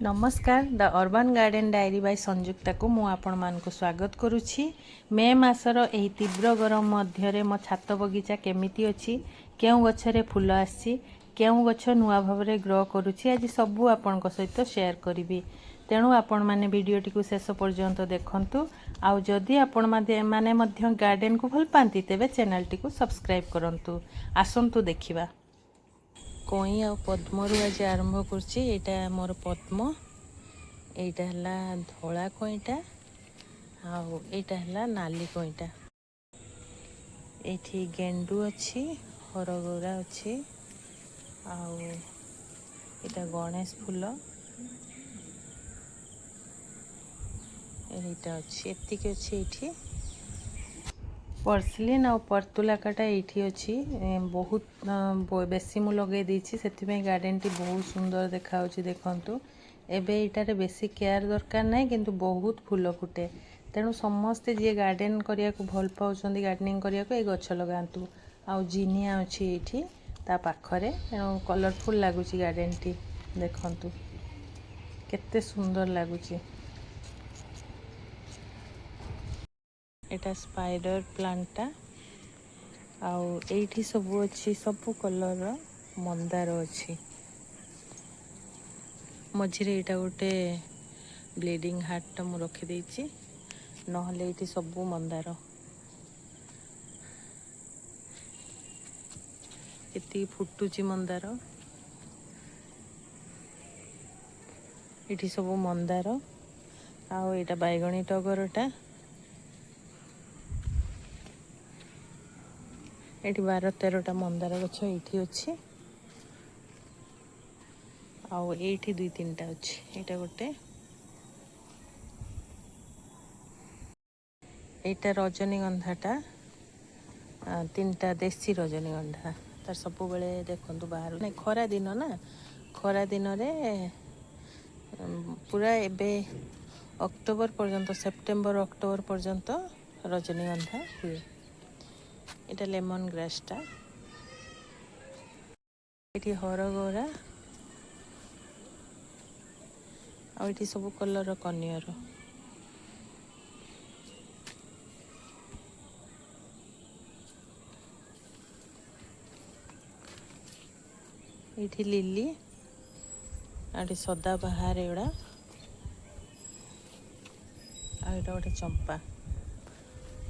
नमस्कार the urban garden diary by Sanyukta को मु आपण मानकु स्वागत करुछि। मे मासर एही तीव्र गरम मध्यरे मो छात बगीचा केमिति अछि, केउ गछरे फूल आछि, केउ गछ नुआ भाबरे ग्रो करुछि, आज सबु आपणक सहित शेयर करिवि। तेणु आपण माने वीडियोटी को शेष पर्यंत देखंतु। आउ जदि आपण माने मध्य गार्डन को भल पांती तेबे चैनल टी को सब्सक्राइब करंतु। आसंतु देखिबा। कई आ पद्मरु आज आरंभ करछि। एटा मोर पद्म, एटा हला धोला कईटा, आउ एटा हला नाली कईटा। एठी गेंडू अछि, हरगौरा अछि, आउ एटा गणेश फूल, एटा अछि, एतिक अछि। एठी पर्सलिन आ पर्तुलाकाटा एठी अछि। बहुत बेसी मु लगे देछि, सेथिबे गार्डन टी बहुत सुंदर देखा होछि। देखंतु एबे एटारे बेसी केयर दरकार नै, किंतु बहुत फूल फुटे। तेणु समस्ते जे गार्डन करिया को भल पाउछंदी, गार्डनिंग करिया को ए गछ लगांतु। आउ जिनिया अछि एठी ता पाखरे, तेणु कलरफुल लागुछि गार्डन टी। देखंतु केते सुंदर लागुछि। एटा स्पाइडर प्लांटा, आउ एठी सबु अछि, सबु कलर मंदार अछि। मझिरे एटा गोटे ब्लीडिंग हार्ट मु रखि देछि, नहले एठी सबु मंदार। एति फुटुची मंदार, एठी सबु मंदार। आउ एटा बैगणी टगरटा, एठी 12-13टा मंदार गछ एठी अछि। आउ एठी 2-3टा अछि। एटा गोटे, एटा रजनीगंधाटा, 3टा देसी रजनीगंधा। तार सबु बेले देखंतु बाहर नै, खरा दिन ना, खरा दिन रे पूरा एबे अक्टोबर पर्यंत, सेप्टेम्बर अक्टोबर पर्यंत रजनीगंधा हुए। एटा लेमन ग्रासटा, एठी हरगौरा, आ एठी सबु कलर कनियर। एठी लिली, आठी सदा बाहर एड़ा, आ एटा गोटे चंपा।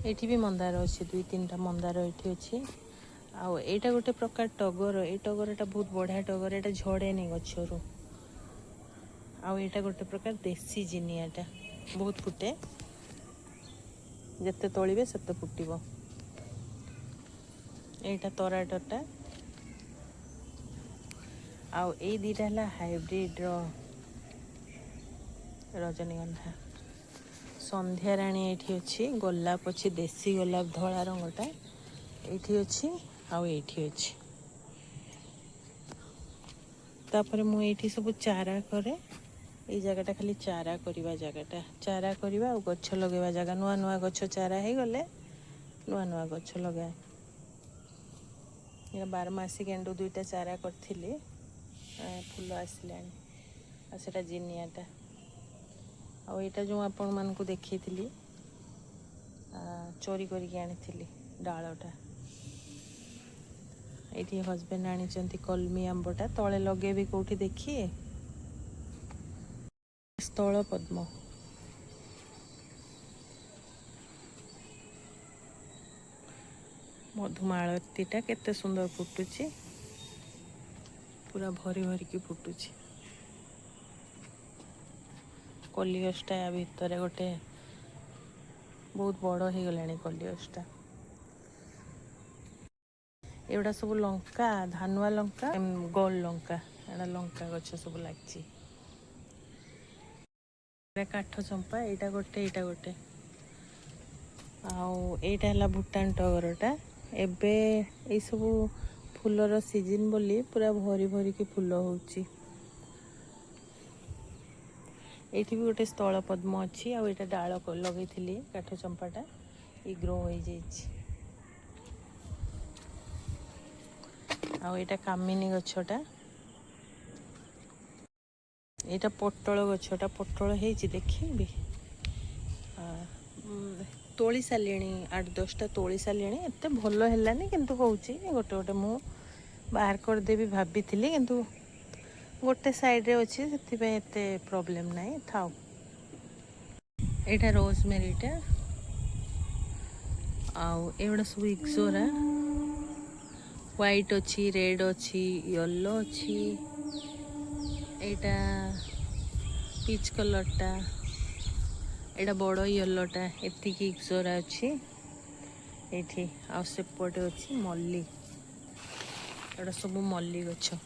एठी भी मंदार अछि, 2-3टा मंदार एठी अछि। आउ एटा गोटे प्रकार टगर, ए टगरटा बहुत बढ़िया टगर, एटा झड़ेनी गछरु। आउ एटा गोटे प्रकार देसी जिनियाटा, बहुत फुटे, जत्ते तोलिबे सेते फुटिबो। एटा तराटटा, आउ ए दीटा हला हाइब्रिड रजनीगंधा। संध्या रानी एठी अछि, गोलाप अछि, देसी गोलाप धोला रंगटा एठी अछि, आउ एठी अछि। तापर मु एठी सब चारा करे। ए जगहटा खाली चारा करिवा जगहटा, चारा करिवा और गछ लगेवा जगह। नुआ नुआ गछ चारा हे गले नुआ नुआ गछ लगाए। या 12 मासी गेंडू 2टा चारा करथिली, फूल आसिलानी। आ सेटा जिनियाटा, आ एटा जो आपण मानकु देखैथिली, चोरी करके आनिथिली डालटा। एठी हस्बैंड आनिचंती कलमी आंबटा, तळे लगेबी कोठी देखिए। स्थल पद्म, मधुमालतीटा केते सुंदर फुटुची, पूरा भरी भरी की फुटुची। कलियसटा या भितरे गोटे बहुत बड़ हो गलानी कलियसटा। एवडा सब लंका, धानुआ लंका, गोल लंका, एडा लंका गछ सब लागची। काठ चंपा, एटा गोटे, एटा गोटे। आउ एटा हला भूटान टगरटा। एबे ए सब फूलर सीजन बोली पूरा भरी भरी की फूल होउची। एठी भी गोटे स्थल पद्म अछि, आ एटा डाळ लगैथिली काठ चंपाटा, ई ग्रो होई जाईची। आ एटा कामिनी गछटा, ଏଇଟା ପୋଟଳ ଗଛଟା ପୋଟଳ ହେଇଛି ଦେଖିବି। ତୋଳି ସାରିଲିଣି 8-10ଟା ତୋଳି ସାରିଲିଣି। ଏତେ ଭଲ ହେଲାନି କିନ୍ତୁ ହେଉଛି ଗୋଟେ ଗୋଟେ। ମୁଁ ବାହାର କରିଦେବି ଭାବିଥିଲି କିନ୍ତୁ ଗୋଟେ ସାଇଡ଼୍ରେ ଅଛି ସେଥିପାଇଁ ଏତେ ପ୍ରୋବ୍ଲେମ୍ ନାହିଁ, ଥାଉ। ଏଇଟା ରୋଜମେରୀଟା ଆଉ ଏଗୁଡ଼ା ସବୁ ଇକ୍ସୋରା। ହ୍ୱାଇଟ୍ ଅଛି, ରେଡ଼୍ ଅଛି, ୟେଲୋ ଅଛି, ଏଇଟା ପିଚ୍ କଲର୍ଟା, ଏଇଟା ବଡ଼ ୟେଲୋଟା। ଏତିକି ଇକ୍ସୋରା ଅଛି ଏଇଠି। ଆଉ ସେପଟେ ଅଛି ମଲ୍ଲି। ଏଗୁଡ଼ା ସବୁ ମଲ୍ଲି ଗଛ।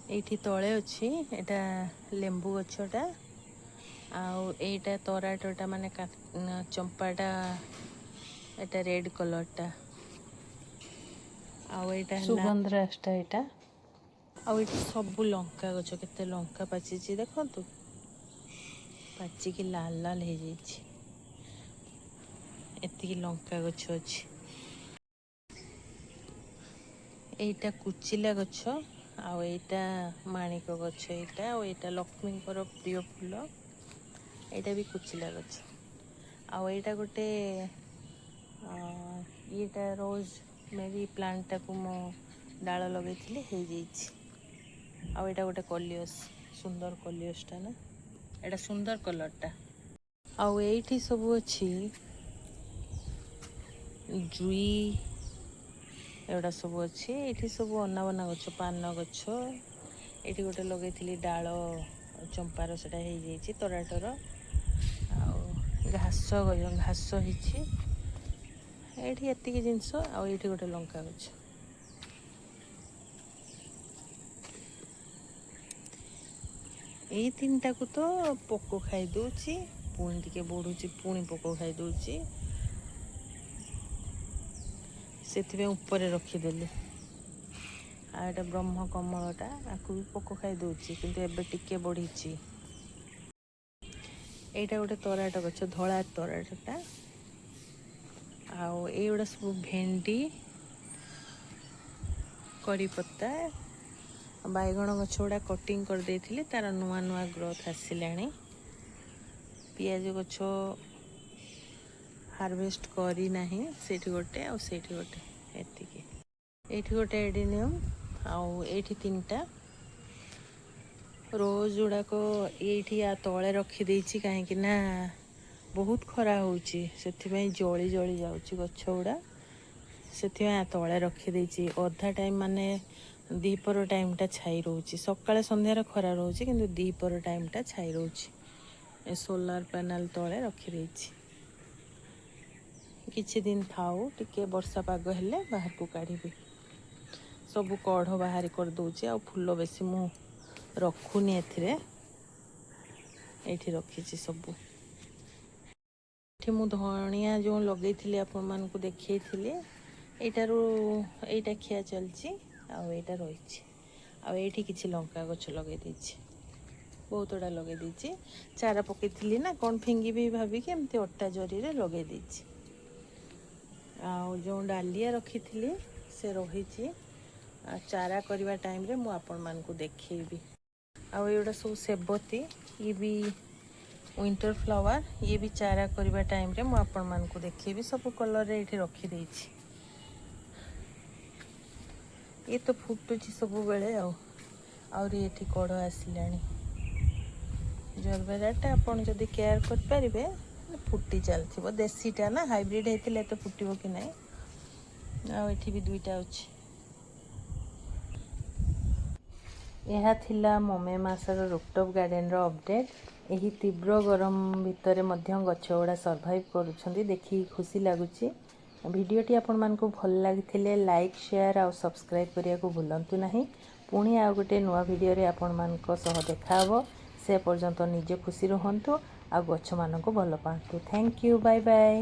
ଏଇଠି ତଳେ ଅଛି ଏଇଟା ଲେମ୍ବୁ ଗଛଟା। ଆଉ ଏଇଟା ତରାଟଟା ମାନେ ଚମ୍ପାଟା, ଏଇଟା ରେଡ୍ କଲର୍ଟା। ଆଉ ଏଇଟା ସୁଗନ୍ଧରାଜଟା ଏଇଟା। ଆଉ ଏଇଠି ସବୁ ଲଙ୍କା ଗଛ, କେତେ ଲଙ୍କା ପାଚିଛି ଦେଖନ୍ତୁ, ପାଚିକି ଲାଲ ଲାଲ ହେଇଯାଇଛି। ଏତିକି ଲଙ୍କା ଗଛ ଅଛି। ଏଇଟା କୁଚିଲା ଗଛ, ଆଉ ଏଇଟା ମାଣିକ ଗଛ। ଏଇଟା ଆଉ ଏଇଟା ଲକ୍ଷ୍ମୀଙ୍କର ପ୍ରିୟ ଫୁଲ। ଏଇଟା ବି କୁଚିଲା ଗଛ। ଆଉ ଏଇଟା ଗୋଟେ ଇଏଟା ରୋଜ୍ ମେରୀ ପ୍ଲାଣ୍ଟଟାକୁ ମୁଁ ଡାଳ ଲଗେଇଥିଲି, ହେଇଯାଇଛି। ଆଉ ଏଇଟା ଗୋଟେ କଲିଅସ୍, ସୁନ୍ଦର କଲିଅସ୍ଟା ନା, ଏଇଟା ସୁନ୍ଦର କଲର୍ଟା। ଆଉ ଏଇଠି ସବୁ ଅଛି ଜୁଇ, ଏଗୁଡ଼ା ସବୁ ଅଛି। ଏଇଠି ସବୁ ଅନାବନା ଗଛ, ପାନ ଗଛ। ଏଇଠି ଗୋଟେ ଲଗେଇଥିଲି ଡାଳ ଚମ୍ପାର, ସେଟା ହେଇଯାଇଛି ତରାଟର। ଆଉ ଘାସ ହେଇଛି ଏଇଠି, ଏତିକି ଜିନିଷ। ଆଉ ଏଇଠି ଗୋଟେ ଲଙ୍କା ଗଛ। ଏଇ ତିନିଟାକୁ ତ ପୋକ ଖାଇ ଦେଉଛି, ପୁଣି ଟିକେ ବଢ଼ୁଛି ପୁଣି ପୋକ ଖାଇ ଦେଉଛି, ସେଥିପାଇଁ ଉପରେ ରଖିଦେଲି। ଆଉ ଏଇଟା ବ୍ରହ୍ମ କମଳଟା, ଆକୁ ବି ପୋକ ଖାଇ ଦେଉଛି କିନ୍ତୁ ଏବେ ଟିକେ ବଢ଼ିଛି। ଏଇଟା ଗୋଟେ ତରାଟ ଗଛ, ଧଳା ତରାଟଟା। ଆଉ ଏଇଗୁଡ଼ା ସବୁ ଭେଣ୍ଡି, କରିପତ୍ତା, ବାଇଗଣ ଗଛ ଗୁଡ଼ା କଟିଂ କରିଦେଇଥିଲି, ତାର ନୂଆ ନୂଆ ଗ୍ରୋଥ୍ ଆସିଲାଣି। ପିଆଜ ଗଛ ହାରଭେଷ୍ଟ କରିନାହିଁ, ସେଇଠି ଗୋଟେ ଆଉ ସେଇଠି ଗୋଟେ, ଏତିକି। ଏଇଠି ଗୋଟେ ଏଡେନିୟମ୍, ଆଉ ଏଇଠି 3ଟା ରୋଜ୍ ଗୁଡ଼ାକ ଏଇଠି ତଳେ ରଖିଦେଇଛି, କାହିଁକି ନା ବହୁତ ଖରା ହେଉଛି, ସେଥିପାଇଁ ଜଳି ଜଳି ଯାଉଛି ଗଛ ଗୁଡ଼ା। ସେଥିପାଇଁ ତଳେ ରଖିଦେଇଛି। ଅଧା ଟାଇମ୍ ମାନେ ଦ୍ୱିପହର ଟାଇମ୍ଟା ଛାଇ ରହୁଛି। ସକାଳେ ସନ୍ଧ୍ୟାରେ ଖରା ରହୁଛି କିନ୍ତୁ ଦ୍ୱିପହର ଟାଇମ୍ଟା ଛାଇ ରହୁଛି। ଏ ସୋଲାର ପ୍ୟାନେଲ୍ ତଳେ ରଖିଦେଇଛି। କିଛି ଦିନ ଥାଉ, ଟିକେ ବର୍ଷା ପାଗ ହେଲେ ବାହାରକୁ କାଢ଼ିବି। ସବୁ କଢ଼ ବାହାରି କରିଦେଉଛି, ଆଉ ଫୁଲ ବେଶୀ ମୁଁ ରଖୁନି ଏଥିରେ। ଏଇଠି ରଖିଛି ସବୁ। ଏଠି ମୁଁ ଧଣିଆ ଯେଉଁ ଲଗେଇଥିଲି ଆପଣମାନଙ୍କୁ ଦେଖେଇଥିଲି, ଏଇଟା ଖିଆ ଚାଲିଛି, ଆଉ ଏଇଟା ରହିଛି। ଆଉ ଏଇଠି କିଛି ଲଙ୍କା ଗଛ ଲଗେଇ ଦେଇଛି, ବହୁତ ଗୁଡ଼ା ଲଗେଇ ଦେଇଛି। ଚାରା ପକେଇଥିଲି ନା, କ'ଣ ଫିଙ୍ଗିବି ଭାବିକି ଏମିତି ଅଟା ଜରିରେ ଲଗେଇ ଦେଇଛି। ଆଉ ଯେଉଁ ଡାଲିଆ ରଖିଥିଲି ସେ ରହିଛି, ଚାରା କରିବା ଟାଇମ୍ରେ ମୁଁ ଆପଣମାନଙ୍କୁ ଦେଖେଇବି। ଆଉ ଏଗୁଡ଼ା ସବୁ ସେବତୀ, ଇଏ ବି ୱିଣ୍ଟର ଫ୍ଲାୱାର, ଇଏ ବି ଚାରା କରିବା ଟାଇମ୍ରେ ମୁଁ ଆପଣମାନଙ୍କୁ ଦେଖେଇବି। ସବୁ କଲର୍ରେ ଏଇଠି ରଖିଦେଇଛି। ଇଏ ତ ଫୁଟୁଛି ସବୁବେଳେ। ଆହୁରି ଏଠି କଢ଼ ଆସିଲାଣି। ଜରବେରାଟା ଆପଣ ଯଦି କେୟାର କରିପାରିବେ ଫୁଟି ଚାଲିଥିବ। ଦେଶୀଟା ନା, ହାଇବ୍ରିଡ଼ ହେଇଥିଲେ ଏତେ ଫୁଟିବ କି ନାହିଁ। ଆଉ ଏଠି ବି 2ଟା ଅଛି। ଏହା ଥିଲା ମୋ ମେ ମାସର ରୁଫଟପ୍ ଗାର୍ଡ଼େନର ଅପଡ଼େଟ୍। ଏହି ତୀବ୍ର ଗରମ ଭିତରେ ମଧ୍ୟ ଗଛ ଗୁଡ଼ା ସର୍ଭାଇଭ୍ କରୁଛନ୍ତି, ଦେଖିକି ଖୁସି ଲାଗୁଛି। ଭିଡ଼ିଓଟି ଆପଣମାନଙ୍କୁ ଭଲ ଲାଗିଥିଲେ ଲାଇକ୍, ସେୟାର ଆଉ ସବସ୍କ୍ରାଇବ୍ କରିବାକୁ ଭୁଲନ୍ତୁ ନାହିଁ। ପୁଣି ଆଉ ଗୋଟେ ନୂଆ ଭିଡ଼ିଓରେ ଆପଣମାନଙ୍କ ସହ ଦେଖାହେବ। ସେ ପର୍ଯ୍ୟନ୍ତ ନିଜେ ଖୁସି ରୁହନ୍ତୁ ଆଉ ଗଛମାନଙ୍କୁ ଭଲ ପାଆନ୍ତୁ। Thank you, bye bye.